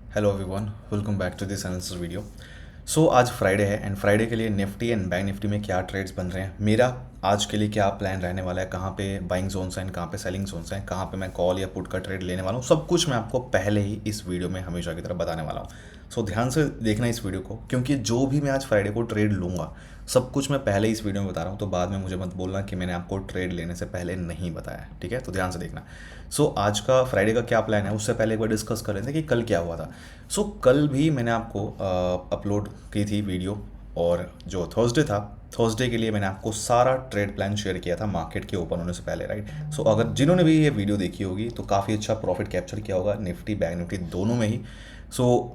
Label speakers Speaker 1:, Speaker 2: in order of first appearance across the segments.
Speaker 1: Hello everyone, welcome back to this analysis video. आज Friday है and Friday के लिए निफ्टी एंड बैंक निफ्टी में क्या ट्रेड्स बन रहे हैं, मेरा आज के लिए क्या प्लान रहने वाला है, कहाँ पे बाइंग जोन्स हैं, कहाँ पे सेलिंग जोन्स हैं, कहाँ पे मैं कॉल या पुट का ट्रेड लेने वाला हूँ, सब कुछ मैं आपको पहले ही इस वीडियो में हमेशा की तरह बताने वाला हूँ। ध्यान से देखना इस वीडियो को, क्योंकि जो भी मैं आज फ्राइडे को ट्रेड लूँगा सब कुछ मैं पहले इस वीडियो में बता रहा हूँ, तो बाद में मुझे मत बोलना कि मैंने आपको ट्रेड लेने से पहले नहीं बताया, ठीक है। तो ध्यान से देखना। आज का फ्राइडे का क्या प्लान है उससे पहले एक बार डिस्कस कर लेते हैं कि कल क्या हुआ था। कल भी मैंने आपको अपलोड की थी वीडियो, और जो थर्सडे था, थर्सडे के लिए मैंने आपको सारा ट्रेड प्लान शेयर किया था मार्केट के ओपन होने से पहले, राइट। अगर जिन्होंने भी ये वीडियो देखी होगी तो काफ़ी अच्छा प्रॉफिट कैप्चर किया होगा निफ्टी बैंक निफ्टी दोनों में ही।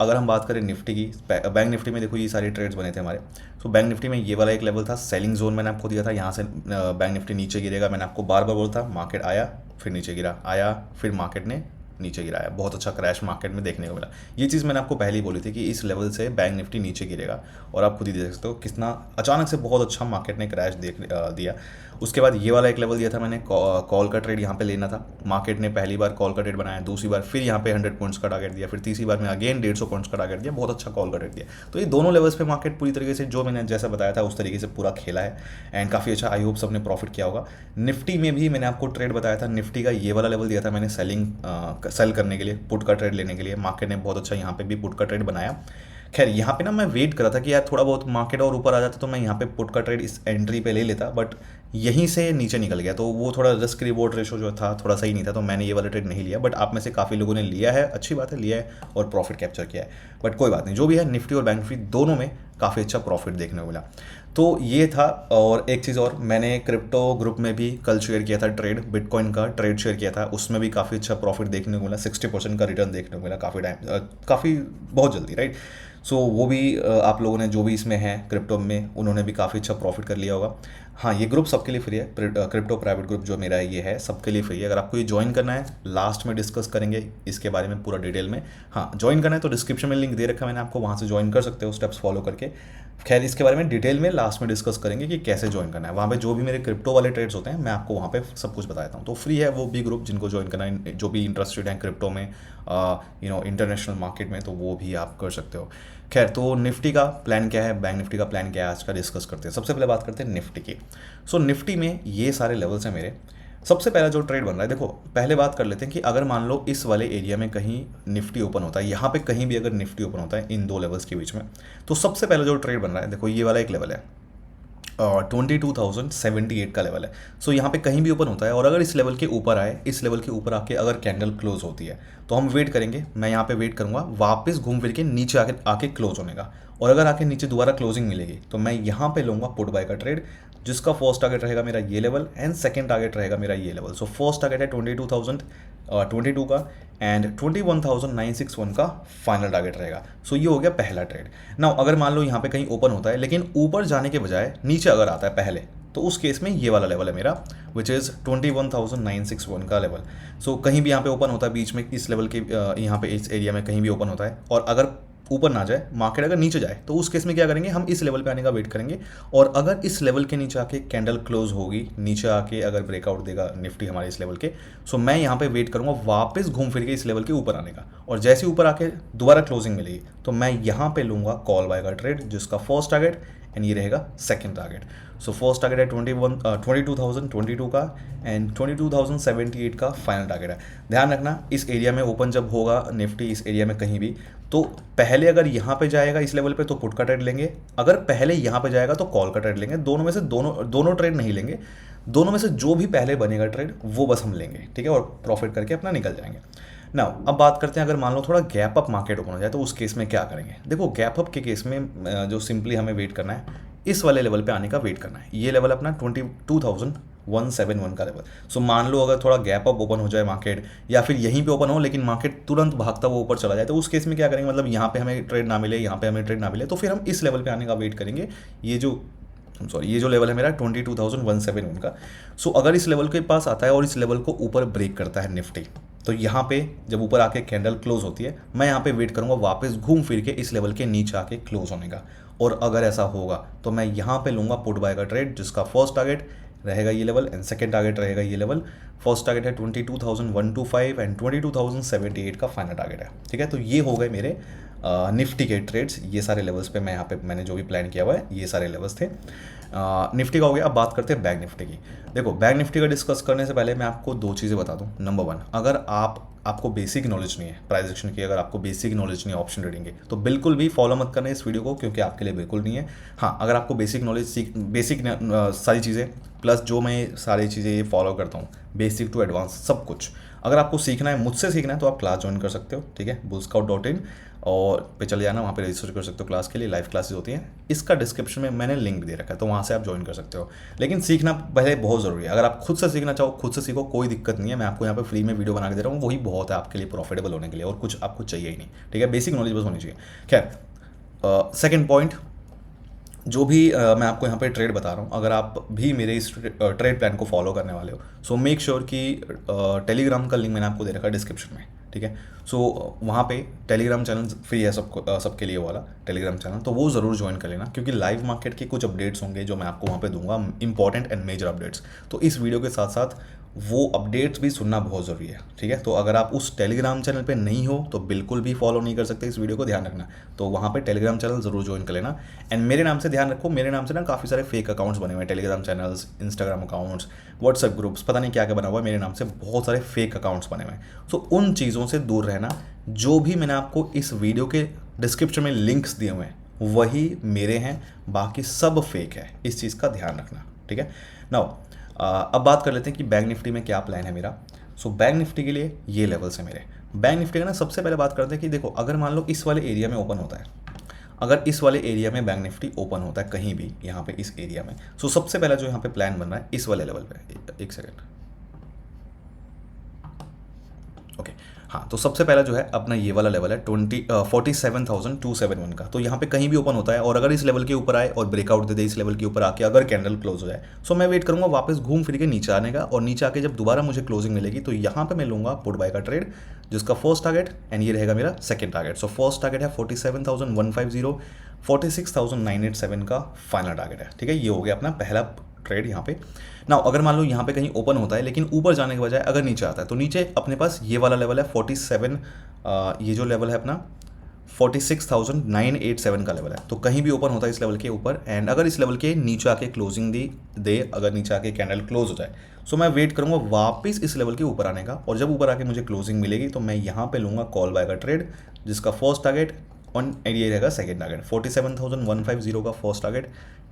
Speaker 1: अगर हम बात करें निफ्टी की, बैंक निफ्टी में देखो ये सारे ट्रेड्स बने थे हमारे। बैंक निफ्टी में ये वाला एक लेवल था, सेलिंग जोन मैंने आपको दिया था, यहाँ से बैंक निफ्टी नीचे गिरेगा, मैंने आपको बार बार बोला था। मार्केट आया, फिर नीचे गिरा, आया, फिर मार्केट ने नीचे गिराया, बहुत अच्छा क्रैश मार्केट में देखने को मिला। ये चीज़ मैंने आपको पहले ही बोली थी कि इस लेवल से बैंक निफ्टी नीचे गिरेगा, और आप खुद ही देख सकते हो कितना अचानक से बहुत अच्छा मार्केट ने क्रैश दिया। उसके बाद ये वाला एक लेवल दिया था मैंने, कॉल का ट्रेड यहाँ पे लेना था। मार्केट ने पहली बार कॉल का ट्रेड बनाया, दूसरी बार फिर यहाँ पे 100 पॉइंट्स का टारगेट दिया, फिर तीसरी बार में अगेन 150 पॉइंट्स का टारगेट दिया, बहुत अच्छा कॉल का ट्रेड दिया। तो ये दोनों लेवल्स पे मार्केट पूरी तरीके से जो मैंने जैसा बताया था उस तरीके से पूरा खेला है, एंड काफ़ी अच्छा, आई होप सबने प्रॉफिट किया होगा। निफ्टी में भी मैंने आपको ट्रेड बताया था, निफ्टी का ये वाला लेवल दिया था मैंने सेल करने के लिए, पुट का ट्रेड लेने के लिए। मार्केट ने बहुत अच्छा यहाँ पे भी पुट का ट्रेड बनाया। खैर यहाँ पे ना मैं वेट कर रहा था कि यार थोड़ा बहुत मार्केट और ऊपर आ जाता तो मैं यहाँ पे पुट का ट्रेड इस एंट्री पे ले लेता, बट यहीं से नीचे निकल गया, तो वो थोड़ा रिस्क रिवॉर्ड रेशो जो था थोड़ा सही नहीं था, तो मैंने ये वाला ट्रेड नहीं लिया। बट आप में से काफ़ी लोगों ने लिया है, अच्छी बात है, लिया है और प्रॉफिट कैप्चर किया है। बट कोई बात नहीं, जो भी है निफ्टी और बैंक निफ्टी दोनों में काफ़ी अच्छा प्रॉफिट देखने को मिला। तो ये था। और एक चीज़ और, मैंने क्रिप्टो ग्रुप में भी कल शेयर किया था ट्रेड, बिटकॉइन का ट्रेड शेयर किया था, उसमें भी काफ़ी अच्छा प्रॉफिट देखने को मिला, 60% का रिटर्न देखने को मिला काफ़ी टाइम, काफ़ी बहुत जल्दी, राइट। वो भी आप लोगों ने जो भी इसमें है क्रिप्टो में, उन्होंने भी काफ़ी अच्छा प्रॉफिट कर लिया होगा। हाँ, ये ग्रुप सबके लिए फ्री है, क्रिप्टो प्राइवेट ग्रुप जो मेरा ये है सबके लिए फ्री है। अगर आपको ये ज्वाइन करना है, लास्ट में डिस्कस करेंगे इसके बारे में पूरा डिटेल में। हाँ, ज्वाइन करना है तो डिस्क्रिप्शन में लिंक दे रखा है मैंने आपको, वहाँ से ज्वाइन कर सकते हो स्टेप्स फॉलो करके। खैर इसके बारे में डिटेल में लास्ट में डिस्कस करेंगे कि कैसे ज्वाइन करना है। वहाँ पे जो भी मेरे क्रिप्टो वाले ट्रेड्स होते हैं मैं आपको वहाँ पे सब कुछ बताता हूँ। तो फ्री है वो भी ग्रुप, जिनको ज्वाइन करना है, जो भी इंटरेस्टेड हैं क्रिप्टो में, इंटरनेशनल मार्केट में, तो वो भी आप कर सकते हो। खैर, तो निफ्टी का प्लान क्या है, बैंक निफ्टी का प्लान क्या है, आज का डिस्कस करते हैं। सबसे पहले बात करते हैं निफ्टी की। निफ्टी में ये सारे लेवल्स हैं मेरे। सबसे पहला जो ट्रेड बन रहा है, देखो पहले बात कर लेते हैं कि अगर मान लो इस वाले एरिया में कहीं निफ्टी ओपन होता है, यहाँ पे कहीं भी अगर निफ्टी ओपन होता है इन दो लेवल्स के बीच में, तो सबसे पहला जो ट्रेड बन रहा है, देखो ये वाला एक लेवल है, 22,078 का लेवल है। यहाँ पे कहीं भी ओपन होता है, और अगर इस लेवल के ऊपर आए, इस लेवल के ऊपर आके अगर कैंडल क्लोज होती है तो हम वेट करेंगे, मैं यहाँ पे वेट करूँगा वापस घूम फिर के नीचे आके आके क्लोज होने का। और अगर आके नीचे दोबारा क्लोजिंग मिलेगी तो मैं यहाँ पे लूँगा पुट बाय का ट्रेड, जिसका फर्स्ट टारगेट रहेगा मेरा ये लेवल एंड सेकंड टारगेट रहेगा मेरा ये लेवल। फर्स्ट टारगेट है 22,022 का, एंड 21,961 का फाइनल टारगेट रहेगा। ये हो गया पहला ट्रेड। नाउ अगर मान लो यहाँ पे कहीं ओपन होता है लेकिन ऊपर जाने के बजाय नीचे अगर आता है पहले, तो उस केस में ये वाला लेवल है मेरा, विच इज़ 21,961 का लेवल। कहीं भी यहाँ पे ओपन होता है बीच में, इस लेवल के यहाँ पे इस एरिया में कहीं भी ओपन होता है, और अगर ऊपर ना जाए, मार्केट अगर नीचे जाए, तो उस केस में क्या करेंगे, हम इस लेवल पे आने का वेट करेंगे। और अगर इस लेवल के नीचे आके कैंडल क्लोज होगी, नीचे आके अगर ब्रेकआउट देगा निफ्टी हमारे इस लेवल के, मैं यहाँ पे वेट करूँगा वापस घूम फिर के इस लेवल के ऊपर आने का, और जैसे ऊपर आके दोबारा क्लोजिंग मिलेगी तो मैं यहाँ पे लूँगा कॉल बाय का ट्रेड, जिसका फर्स्ट टारगेट एंड ये रहेगा सेकंड टारगेट। फर्स्ट टारगेट है 22,022 का, एंड 22,078 का फाइनल टारगेट है। ध्यान रखना, इस एरिया में ओपन जब होगा निफ्टी, इस एरिया में कहीं भी, तो पहले अगर यहाँ पे जाएगा इस लेवल पे तो पुट का ट्रेड लेंगे, अगर पहले यहाँ पे जाएगा तो कॉल का ट्रेड लेंगे। दोनों में से दोनों ट्रेड नहीं लेंगे, दोनों में से जो भी पहले बनेगा ट्रेड वो बस हम लेंगे, ठीक है, और प्रॉफिट करके अपना निकल जाएंगे। ना अब बात करते हैं, अगर मान लो थोड़ा गैप अप मार्केट ओपन हो जाए तो उस केस में क्या करेंगे। देखो गैप अप के केस में जो सिंपली हमें वेट करना है, इस वाले लेवल पे आने का वेट करना है। ये लेवल अपना 22,171 का लेवल। मान लो अगर थोड़ा गैप अप ओपन हो जाए मार्केट, या फिर यहीं पे ओपन हो लेकिन मार्केट तुरंत भागता हुआ ऊपर चला जाए, तो उस केस में क्या करेंगे, मतलब यहाँ पे हमें ट्रेड ना मिले, यहाँ पे हमें ट्रेड ना मिले, तो फिर हम इस लेवल पे आने का वेट करेंगे। ये जो लेवल है मेरा 22,171 का। अगर इस लेवल के पास आता है और इस लेवल को ऊपर ब्रेक करता है निफ्टी, तो यहाँ पे जब ऊपर आके कैंडल क्लोज होती है, मैं यहाँ पे वेट करूँगा वापस घूम फिर के इस लेवल के नीचे आके क्लोज होने का। और अगर ऐसा होगा तो मैं यहाँ पे लूँगा पुट बाय का ट्रेड, जिसका फर्स्ट टारगेट रहेगा ये लेवल एंड सेकेंड टारगेट रहेगा ये लेवल। फर्स्ट टारगेट है 22,125 एंड 22,078 का फाइनल टारगेट है। ठीक है, तो ये हो गए मेरे निफ्टी के ट्रेड्स। ये सारे लेवल्स पे मैं यहाँ पे मैंने जो भी प्लान किया हुआ है ये सारे लेवल्स थे। निफ्टी का हो गया। अब बात करते हैं बैंक निफ्टी की। देखो, बैंक निफ्टी का डिस्कस करने से पहले मैं आपको दो चीज़ें बता दूं। नंबर वन, अगर आपको बेसिक नॉलेज नहीं है प्राइस एक्शन की, अगर आपको बेसिक नॉलेज नहीं है ऑप्शन ट्रेडिंग की, तो बिल्कुल भी फॉलो मत करना इस वीडियो को, क्योंकि आपके लिए बिल्कुल नहीं है। हाँ, अगर आपको बेसिक नॉलेज बेसिक सारी चीज़ें प्लस जो मैं सारी चीज़ें ये फॉलो करता हूँ, बेसिक टू एडवांस सब कुछ, अगर आपको सीखना है, मुझसे सीखना है, तो आप क्लास ज्वाइन कर सकते हो। ठीक है, bullscout.in और पे चले जाना, वहाँ पे रजिस्टर कर सकते हो क्लास के लिए। लाइव क्लासेस होती हैं, इसका डिस्क्रिप्शन में मैंने लिंक भी दे रखा है, तो वहाँ से आप ज्वाइन कर सकते हो। लेकिन सीखना पहले बहुत ज़रूरी है। अगर आप खुद से सीखना चाहो, खुद से सीखो, कोई दिक्कत नहीं है। मैं आपको यहाँ पे फ्री में वीडियो बना के दे रहा हूँ, वही बहुत है आपके लिए प्रॉफिटेबल होने के लिए, और कुछ आपको चाहिए ही नहीं। ठीक है, बेसिक नॉलेज बस होनी चाहिए। खैर, सेकेंड पॉइंट, जो भी मैं आपको यहाँ पे ट्रेड बता रहा हूँ, अगर आप भी मेरे इस ट्रेड प्लान को फॉलो करने वाले हो, सो मेक श्योर कि टेलीग्राम का लिंक मैंने आपको दे रखा है डिस्क्रिप्शन में। ठीक है, सो वहाँ पे टेलीग्राम चैनल फ्री है सबको, सबके लिए वाला टेलीग्राम चैनल, तो वो ज़रूर ज्वाइन कर लेना, क्योंकि लाइव मार्केट के कुछ अपडेट्स होंगे जो मैं आपको वहाँ पे दूंगा, इंपॉर्टेंट एंड मेजर अपडेट्स। तो इस वीडियो के साथ साथ वो अपडेट्स भी सुनना बहुत ज़रूरी है। ठीक है, तो अगर आप उस टेलीग्राम चैनल पे नहीं हो तो बिल्कुल भी फॉलो नहीं कर सकते इस वीडियो को, ध्यान रखना। तो वहाँ पे टेलीग्राम चैनल ज़रूर ज्वाइन कर लेना। एंड मेरे नाम से ध्यान रखो, मेरे नाम से ना काफ़ी सारे फेक अकाउंट्स बने हुए हैं, Telegram channels, Instagram accounts, WhatsApp groups, पता नहीं क्या क्या बना हुआ है, मेरे नाम से बहुत सारे फेक अकाउंट्स बने हुए हैं। सो उन चीज़ों से दूर रहना। जो भी मैंने आपको इस वीडियो के डिस्क्रिप्शन में लिंक्स दिए हुए हैं वही मेरे हैं, बाकी सब फेक है, इस चीज़ का ध्यान रखना। ठीक है, नाउ अब बात कर लेते हैं कि बैंक निफ्टी में क्या प्लान है मेरा। सो बैंक निफ्टी के लिए ये लेवल्स है मेरे। बैंक निफ्टी का ना सबसे पहले बात करते हैं कि देखो, अगर मान लो इस वाले एरिया में ओपन होता है, अगर इस वाले एरिया में बैंक निफ्टी ओपन होता है कहीं भी यहाँ पे इस एरिया में, सो सबसे पहला जो यहाँ पे प्लान बन रहा है इस वाले लेवल पे, एक सेकेंड, ओके, हाँ, तो सबसे पहला जो है अपना ये वाला लेवल है 47,271 का। तो यहाँ पे कहीं भी ओपन होता है और अगर इस लेवल के ऊपर आए और ब्रेकआउट दे दे इस लेवल के ऊपर आके, अगर कैंडल क्लोज हो जाए, सो मैं वेट करूंगा वापस घूम फिर के नीचे आने का, और नीचे आके जब दोबारा मुझे क्लोजिंग मिलेगी तो यहाँ पे मैं लूंगा पुट बाय का ट्रेड, जिसका फर्स्ट टारगेट एंड ये रहेगा मेरा second target. So first target है 47,150, 46,987 का फाइनल टारगेट है। ठीक है, ये हो गया अपना पहला ट्रेड यहाँ पे। ना अगर मान लो यहाँ पे कहीं ओपन होता है लेकिन ऊपर जाने के बजाय अगर नीचे आता है, तो नीचे अपने पास ये वाला लेवल है 47, ये जो लेवल है अपना 46,987 का लेवल है। तो कहीं भी ओपन होता है इस लेवल के ऊपर, एंड अगर इस लेवल के नीचे आके क्लोजिंग दे अगर नीचे आके कैंडल क्लोज हो जाए, सो मैं वेट करूंगा वापस इस लेवल के ऊपर आने का, और जब ऊपर आके मुझे क्लोजिंग मिलेगी तो मैं यहाँ पे लूंगा कॉल बाय का ट्रेड, जिसका फर्स्ट टारगेट ऑन ये रहेगा सेकेंड टारगेट, 47,150 का फर्स्ट टारगेट,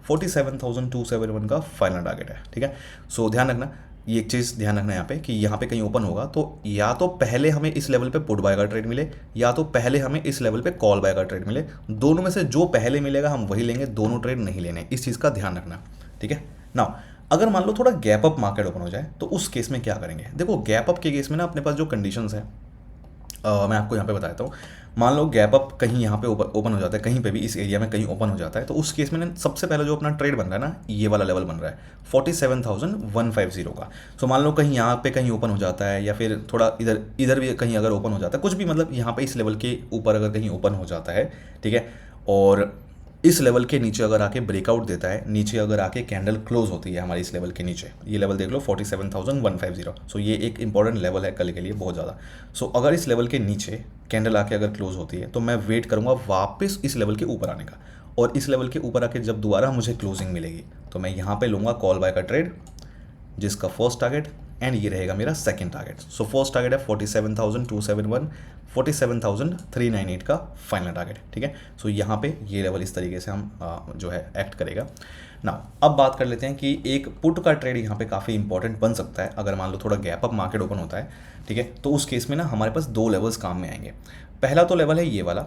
Speaker 1: 47,271 का फाइनल टारगेट है। ठीक है, सो ध्यान रखना, ये एक चीज़ ध्यान रखना यहाँ पे कि यहाँ पे कहीं ओपन होगा तो या तो पहले हमें इस लेवल पे पुट बाय का ट्रेड मिले, या तो पहले हमें इस लेवल पे कॉल बाय का ट्रेड मिले। दोनों में से जो पहले मिलेगा हम वही लेंगे, दोनों ट्रेड नहीं लेने, इस चीज़ का ध्यान रखना। ठीक है, नाउ अगर मान लो थोड़ा गैप अप मार्केट ओपन हो जाए तो उस केस में क्या करेंगे। देखो, गैप अप के केस में ना अपने पास जो कंडीशंस है मैं आपको यहाँ पे बताता हूँ। मान लो गैप अप कहीं यहाँ पे ओपन हो जाता है, कहीं पे भी इस एरिया में कहीं ओपन हो जाता है, तो उस केस में ना सबसे पहले जो अपना ट्रेड बन रहा है ना, ये वाला लेवल बन रहा है 47,150 का। सो मान लो कहीं यहाँ पे कहीं ओपन हो जाता है, या फिर थोड़ा इधर भी कहीं अगर ओपन हो जाता है, कुछ भी मतलब यहाँ पे इस लेवल के ऊपर अगर कहीं ओपन हो जाता है, ठीक है, और इस लेवल के नीचे अगर आके ब्रेकआउट देता है, नीचे अगर आके कैंडल क्लोज होती है हमारी इस लेवल के नीचे, ये लेवल देख लो 47,150। सो ये एक इंपॉर्टेंट लेवल है कल के लिए बहुत ज़्यादा। सो अगर इस लेवल के नीचे कैंडल आके अगर क्लोज होती है तो मैं वेट करूँगा वापस इस लेवल के ऊपर आने का, और इस लेवल के ऊपर आके जब दोबारा मुझे क्लोजिंग मिलेगी तो मैं यहाँ पर लूँगा कॉल बाय का ट्रेड, जिसका फर्स्ट टारगेट एंड ये रहेगा मेरा second target. So first target है 47,271, 47,398 का फाइनल टारगेट। ठीक है, सो यहाँ पे ये लेवल इस तरीके से हम जो है एक्ट करेगा ना। अब बात कर लेते हैं कि एक पुट का ट्रेड यहाँ पे काफ़ी इंपॉर्टेंट बन सकता है अगर मान लो थोड़ा गैप अप मार्केट ओपन होता है। ठीक है, तो उस केस में ना हमारे पास दो लेवल्स काम में आएंगे। पहला तो लेवल है ये वाला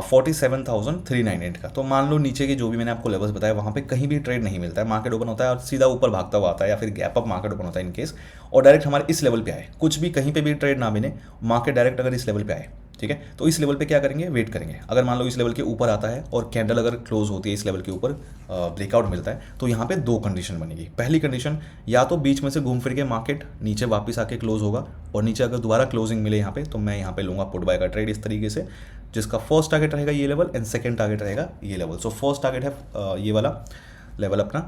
Speaker 1: 47,398 का। तो मान लो नीचे के जो भी मैंने आपको लेवल्स बताया वहाँ पे कहीं भी ट्रेड नहीं मिलता है, मार्केट ओपन होता है और सीधा ऊपर भागता हुआ आता है, या फिर गैप अप मार्केट ओपन होता है इन केस, और डायरेक्ट हमारे इस लेवल पे आए, कुछ भी कहीं पे भी ट्रेड ना मिले, मार्केट डायरेक्ट अगर इस लेवल पे आए, ठीक है, तो इस लेवल पे क्या करेंगे, वेट करेंगे। अगर मान लो इस लेवल के ऊपर आता है और कैंडल अगर क्लोज होती है इस लेवल के ऊपर, ब्रेकआउट मिलता है, तो यहाँ पे दो कंडीशन बनेगी। पहली कंडीशन, या तो बीच में से घूम फिर के मार्केट नीचे वापस आके क्लोज होगा, और नीचे अगर दोबारा क्लोजिंग मिले यहाँ पे, तो मैं यहाँ पे लूँगा पुट बाय का ट्रेड इस तरीके से, जिसका फर्स्ट टारगेट रहेगा ये लेवल एंड सेकंड टारगेट रहेगा ये लेवल। सो फर्स्ट टारगेट है ये वाला लेवल अपना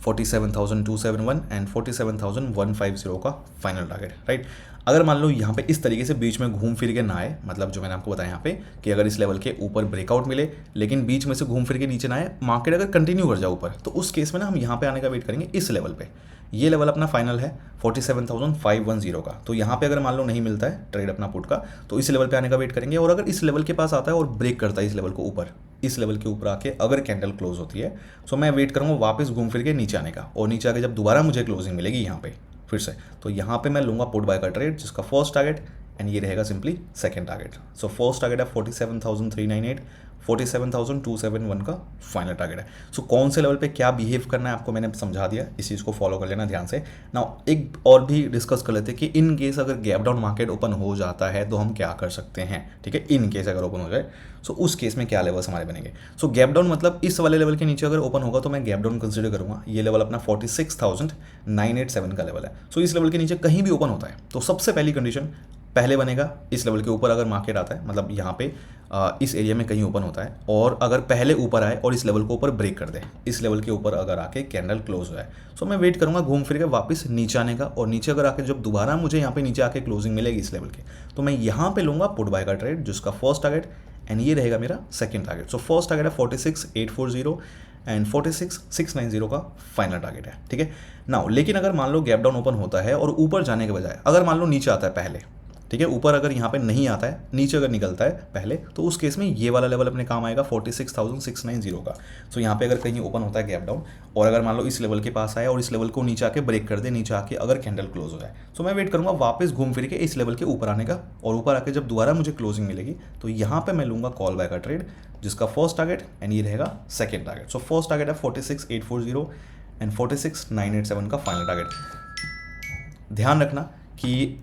Speaker 1: 47,271 एंड 47,150 का फाइनल टारगेट, राइट। अगर मान लो यहाँ पे इस तरीके से बीच में घूम फिर के ना आए, मतलब जो मैंने आपको बताया यहाँ पे कि अगर इस लेवल के ऊपर ब्रेकआउट मिले लेकिन बीच में से घूम फिर के नीचे ना आए, मार्केट अगर कंटिन्यू कर जाए ऊपर, तो उस केस में ना हम यहाँ पे आने का वेट करेंगे इस लेवल पे। ये लेवल अपना फाइनल है 47,510 का। तो यहाँ पे अगर मान लो नहीं मिलता है ट्रेड अपना पुट का, तो इस लेवल पे आने का वेट करेंगे। और अगर इस लेवल के पास आता है और ब्रेक करता है इस लेवल को ऊपर, इस लेवल के ऊपर आके अगर कैंडल क्लोज होती है, तो मैं वेट करूँगा वापस घूम फिर के नीचे आने का। और नीचे आके जब दोबारा मुझे क्लोजिंग मिलेगी यहाँ पे फिर से, तो यहाँ पे मैं लूँगा पुट बाय का ट्रेड, जिसका फर्स्ट टारगेट एंड ये रहेगा simply second target. So first target है 47,398, 47,271 का फाइनल टारगेट है। सो कौन से लेवल पे क्या बिहेव करना है आपको मैंने समझा दिया, इस चीज़ को फॉलो कर लेना ध्यान से। नाउ एक और भी डिस्कस कर लेते हैं कि इन केस अगर गैप डाउन मार्केट ओपन हो जाता है तो हम क्या कर सकते हैं, ठीक है। इन केस अगर ओपन हो जाए सो उस केस में क्या लेवल्स हमारे बनेंगे। सो गैप डाउन मतलब इस वाले लेवल के नीचे अगर ओपन होगा तो मैं गैप डाउन कंसिडर करूंगा। ये लेवल अपना 46,987 का लेवल है। सो इस लेवल के नीचे कहीं भी ओपन होता है तो सबसे पहली कंडीशन पहले बनेगा, इस लेवल के ऊपर अगर मार्केट आता है, मतलब यहाँ पे इस एरिया में कहीं ओपन होता है और अगर पहले ऊपर आए और इस लेवल को ऊपर ब्रेक कर दे, इस लेवल के ऊपर अगर आके कैंडल क्लोज हो जाए, सो मैं वेट करूंगा घूम फिर के वापस नीचे आने का। और नीचे अगर आके जब दोबारा मुझे यहाँ पे नीचे आके क्लोजिंग मिलेगी इस लेवल के, तो मैं यहाँ पे लूँगा पुट बाय का ट्रेड, जिसका फर्स्ट टारगेट एंड ये रहेगा मेरा second target. So first target है 46,840 एंड 46,690 का फाइनल टारगेट है, ठीक है। नाउ लेकिन अगर मान लो गैप डाउन ओपन होता है और ऊपर जाने के बजाय अगर मान लो नीचे आता है पहले, ठीक है, ऊपर अगर यहाँ पे नहीं आता है, नीचे अगर निकलता है पहले, तो उस केस में ये वाला लेवल अपने काम आएगा 46,690 का। सो यहाँ पे अगर कहीं ओपन होता है गैप डाउन और अगर मान लो इस लेवल के पास आए और इस लेवल को नीचे आके ब्रेक कर दे, नीचे आके अगर कैंडल क्लोज हो जाए, सो मैं वेट करूँगा वापस घूम फिर के इस लेवल के ऊपर आने का। और ऊपर आके जब दोबारा मुझे क्लोजिंग मिलेगी तो यहाँ पे मैं लूँगा कॉल बाय का ट्रेड, जिसका फर्स्ट टारगेट एंड ये रहेगा second target. So first target है 46,840 एंड 46,987 का फाइनल टारगेट। ध्यान रखना कि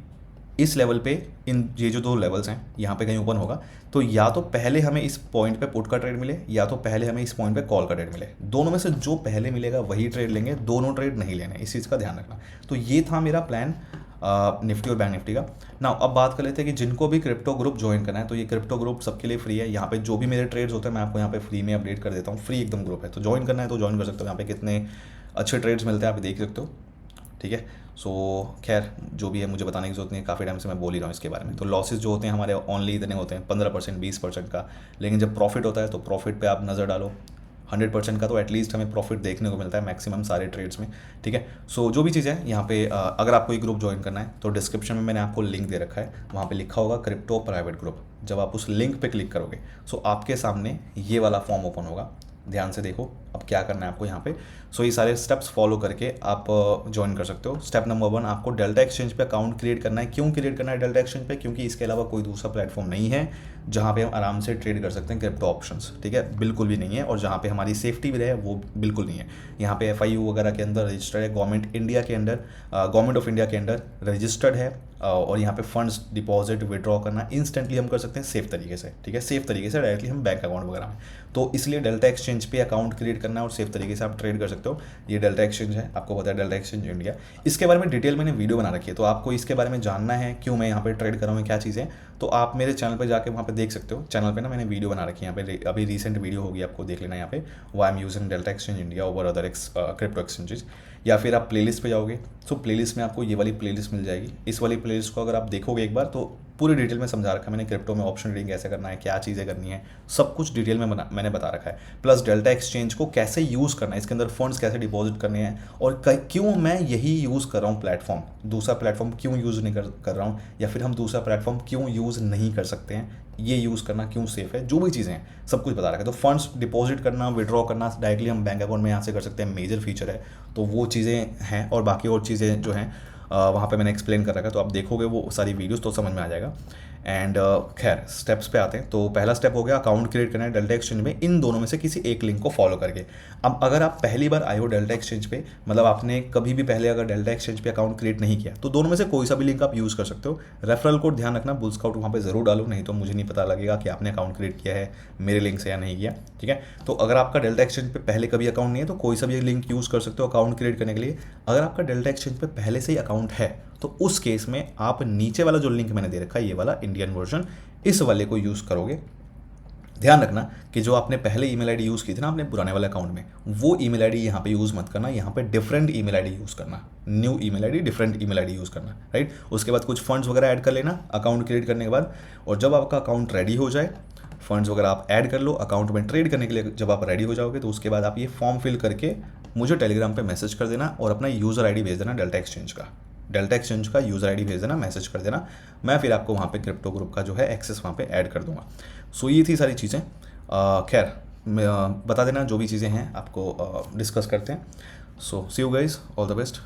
Speaker 1: इस लेवल पे इन ये जो दो लेवल्स हैं यहाँ पे कहीं ओपन होगा तो या तो पहले हमें इस पॉइंट पे पुट का ट्रेड मिले या तो पहले हमें इस पॉइंट पे कॉल का ट्रेड मिले। दोनों में से जो पहले मिलेगा वही ट्रेड लेंगे, दोनों ट्रेड नहीं लेने, इस चीज़ का ध्यान रखना। तो ये था मेरा प्लान निफ्टी और बैंक निफ्टी का। ना अब बात कर लेते हैं कि जिनको भी क्रिप्टो ग्रुप ज्वाइन करना है, तो ये क्रिप्टो ग्रुप सबके लिए फ्री है। यहाँ पे जो भी मेरे ट्रेड्स होते हैं मैं आपको यहाँ पे फ्री में अपडेट कर देता हूँ, फ्री एकदम ग्रुप है। तो ज्वाइन करना है तो ज्वाइन कर सकते हो, यहाँ पे कितने अच्छे ट्रेड्स मिलते हैं आप देख सकते हो, ठीक है। सो खैर जो भी है मुझे बताने की जरूरत नहीं है, काफ़ी टाइम से मैं बोल ही रहा हूँ इसके बारे में। तो लॉसेज जो होते हैं हमारे ओनली इतने होते हैं 15% 20% का, लेकिन जब प्रॉफिट होता है तो प्रॉफिट पे आप नज़र डालो 100% का तो एटलीस्ट हमें प्रॉफिट देखने को मिलता है मैक्सिमम सारे ट्रेड्स में, ठीक है। सो जो भी चीज़ है यहाँ पे अगर आपको ये ग्रुप ज्वाइन करना है तो डिस्क्रिप्शन में मैंने आपको लिंक दे रखा है, वहाँ पे लिखा होगा क्रिप्टो प्राइवेट ग्रुप। जब आप उस लिंक पे क्लिक करोगे सो आपके सामने ये वाला फॉर्म ओपन होगा। ध्यान से देखो अब क्या करना है आपको यहाँ पे। सो ये सारे स्टेप्स फॉलो करके आप ज्वाइन कर सकते हो। स्टेप नंबर 1, आपको डेल्टा एक्सचेंज पे अकाउंट क्रिएट करना है। क्यों क्रिएट करना है डेल्टा एक्सचेंज पे? क्योंकि इसके अलावा कोई दूसरा प्लेटफॉर्म नहीं है जहाँ पे हम आराम से ट्रेड कर सकते हैं क्रिप्टो ऑप्शंस, ठीक है, बिल्कुल भी नहीं है। और जहाँ पे हमारी सेफ्टी भी रहे वो बिल्कुल नहीं है। यहाँ पे FIU वगैरह के अंदर रजिस्टर्ड है, गवर्नमेंट इंडिया के अंडर, गवर्नमेंट ऑफ इंडिया के अंडर रजिस्टर्ड है। और यहाँ पे फंड्स डिपॉजिट विड्रॉ करना इंस्टेंटली हम कर सकते हैं सेफ तरीके से, ठीक है, सेफ तरीके से डायरेक्टली हम बैंक अकाउंट वगैरह में। तो इसलिए डेल्टा एक्सचेंज पे अकाउंट क्रिएट करना है और सेफ तरीके से आप ट्रेड कर सकते हो। ये डेल्टा एक्सचेंज है, आपको पता है डेल्टा एक्सचेंज इंडिया। इसके बारे में डिटेल मैंने वीडियो बना रखी है, तो आपको इसके बारे में जानना है क्यों मैं यहाँ पे ट्रेड कर रहा हूँ, क्या चीज़ें, तो आप मेरे चैनल पे जाके वहाँ पे देख सकते हो। चैनल पे ना मैंने वीडियो बना रखी है, यहाँ पे अभी रिसेंट वीडियो होगी, आपको देख लेना यहाँ पे, why am using Delta Exchange India over other crypto exchanges. या फिर आप प्लेलिस्ट पे जाओगे तो प्लेलिस्ट में आपको ये वाली प्लेलिस्ट मिल जाएगी। इस वाली प्लेलिस्ट को अगर आप देखोगे एक बार तो पूरी डिटेल में समझा रखा है मैंने, क्रिप्टो में ऑप्शन ट्रेडिंग कैसे करना है, क्या चीज़ें करनी है, सब कुछ डिटेल में मैंने बता रखा है। प्लस डेल्टा एक्सचेंज को कैसे यूज़ करना है, इसके अंदर फंड्स कैसे डिपॉजिट करने हैं, और क्यों मैं यही यूज़ कर रहा हूँ प्लेटफॉर्म, दूसरा प्लेटफॉर्म क्यों यूज़ नहीं कर रहा हूँ, या फिर हम दूसरा प्लेटफॉर्म क्यों यूज़ नहीं कर सकते हैं, ये यूज़ करना क्यों सेफ है, जो भी चीज़ें हैं सब कुछ बता रखा है। तो फंड्स डिपॉजिट करना, विड्रॉ करना डायरेक्टली हम बैंक अकाउंट में यहाँ से कर सकते हैं, मेजर फीचर है। तो वो चीज़ें हैं और बाकी और चीज़ें जो हैं वहाँ पे मैंने एक्सप्लेन कर रखा है, तो आप देखोगे वो सारी वीडियोस तो समझ में आ जाएगा। एंड खैर स्टेप्स पे आते हैं। तो पहला स्टेप हो गया अकाउंट क्रिएट करना है डेल्टा एक्सचेंज में, इन दोनों में से किसी एक लिंक को फॉलो करके। अब अगर आप पहली बार आए हो डेल्टा एक्सचेंज पे, मतलब आपने कभी भी पहले अगर डेल्टा एक्सचेंज पे अकाउंट क्रिएट नहीं किया, तो दोनों में से कोई सा भी लिंक आप यूज़ कर सकते हो। रेफरल कोड ध्यान रखना, बुल स्काउट वहाँ पे ज़रूर डालो, नहीं तो मुझे नहीं पता लगेगा कि आपने अकाउंट क्रिएट किया है मेरे लिंक से या नहीं किया, ठीक है। तो अगर आपका डेल्टा एक्सचेंज पे पहले कभी अकाउंट नहीं है तो कोई सा भी लिंक यूज़ कर सकते हो अकाउंट क्रिएट करने के लिए। अगर आपका डेल्टा एक्सचेंज पे पहले से ही अकाउंट है तो उस केस में आप नीचे वाला जो लिंक मैंने दे रखा है, ये वाला इंडियन वर्जन, इस वाले को यूज़ करोगे। ध्यान रखना कि जो आपने पहले ईमेल आईडी यूज़ की थी ना अपने पुराने वाले अकाउंट में, वो ईमेल आईडी यहाँ पे यूज़ मत करना, यहाँ पे डिफरेंट ईमेल आईडी यूज़ करना, new email ID different email ID use करना, राइट। उसके बाद कुछ फंड्स वगैरह ऐड कर लेना अकाउंट क्रिएट करने के बाद, और जब आपका अकाउंट रेडी हो जाए, फंड्स वगैरह आप ऐड कर लो अकाउंट में ट्रेड करने के लिए, जब आप रेडी हो जाओगे तो उसके बाद आप ये फॉर्म फिल करके मुझे टेलीग्राम पे मैसेज कर देना और अपना यूज़र आईडी भेज देना डेल्टा एक्सचेंज का यूज़र आईडी भेज देना, मैसेज कर देना, मैं फिर आपको वहाँ पे क्रिप्टो ग्रुप का जो है एक्सेस वहाँ पे ऐड कर दूंगा। सो ये थी सारी चीज़ें। खैर बता देना जो भी चीज़ें हैं आपको डिस्कस करते हैं। So see you guys, all the best.